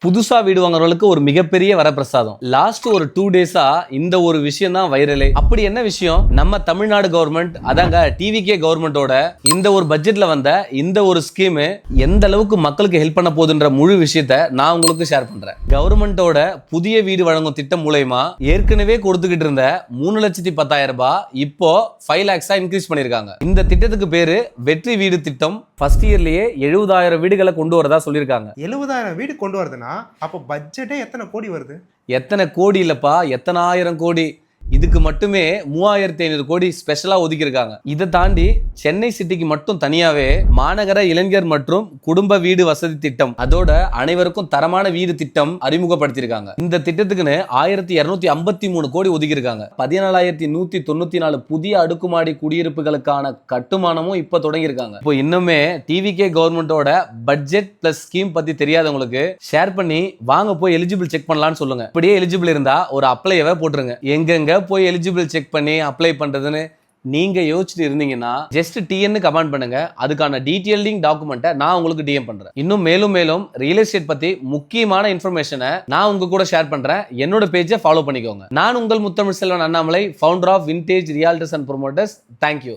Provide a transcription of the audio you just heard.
புதுசா வீடு வாங்குறவங்களுக்கு ஒரு மிகப்பெரிய வரப்பிரசாதம். லாஸ்ட் ஒரு 2 டேஸா இந்த ஒரு விஷயம் தான் வைரலே. அப்படி என்ன விஷயம்? நம்ம தமிழ்நாடு கவர்மெண்ட் அதாங்க டிவிகே கவர்மெண்டோட இந்த ஒரு பட்ஜெட்ல வந்த இந்த ஒரு ஸ்கீம் எந்த அளவுக்கு மக்களுக்கு ஹெல்ப் பண்ண போகுதுன்ற முழு விஷயத்தை நான் உங்களுக்கு ஷேர் பண்றேன். கவர்மெண்டோட புதிய வீடு வழங்கும் திட்டம் மூலமா ஏற்கனவே கொடுத்துக்கிட்டு இருந்த 3,10,000 ரூபாய் இப்போ 5 lakhs இன்க்ரீஸ் பண்ணிருக்காங்க. இந்த திட்டத்துக்கு பேரு வெற்றி வீடு திட்டம். ஃபர்ஸ்ட் இயர்லயே 70,000 வீடுகளை கொண்டு வரதா சொல்லியிருக்காங்க. 70,000 வீடு கொண்டு வருதுன்னா அப்போ பட்ஜெட்டே எத்தனை கோடி வருது? எத்தனை கோடி இல்லப்பா, எத்தனை ஆயிரம் கோடி. இதுக்கு மட்டுமே 3,500 கோடி ஸ்பெஷலா ஒதுக்கியிருக்காங்க. இதை தாண்டி சென்னை சிட்டிக்கு மட்டும் தனியாவே மாநகர இளைஞர் மற்றும் குடும்ப வீடு வசதி திட்டம், அதோட அனைவருக்கும் தரமான வீடு திட்டம் அறிமுகப்படுத்தியிருக்காங்க. இந்த திட்டத்துக்குன்னு 1,253 கோடி ஒதுக்கியிருக்காங்க. 14,194 புதிய அடுக்குமாடி குடியிருப்புகளுக்கான கட்டுமானமும் இப்ப தொடங்கியிருக்காங்க. இப்போ இன்னுமே டிவிகே கவர்மெண்டோட பட்ஜெட் பிளஸ் ஸ்கீம் பத்தி தெரியாதவங்களுக்கு ஷேர் பண்ணி வாங்க போய் எலிஜிபிள் செக் பண்ணலாம்னு சொல்லுங்க. இப்படியே எலிஜிபிள் இருந்தா ஒரு அப்ளையவே போட்டுருங்க. எங்கெங்க போய் எலிஜிபிள் செக் பண்ணி அப்ளை பண்றதுன்னு நீங்க யோசிச்சுட்டு இருந்தீங்கன்னா ஜஸ்ட் டிஎன்னு கமெண்ட் பண்ணுங்க. அதுக்கான டீடைலிங் டாக்குமெண்ட்டை நான் உங்களுக்கு டிஎம் பண்றேன். இன்னும் மேலும் ரியல் எஸ்டேட் பத்தி முக்கியமான இன்ஃபர்மேஷனை நான் உங்க கூட ஷேர் பண்றேன். என்னோட பேஜை ஃபாலோ பண்ணிக்கோங்க. நான் உங்கள் Muthamizh Selvan Annamalai, founder of vintage realtors and promoters. Thank you.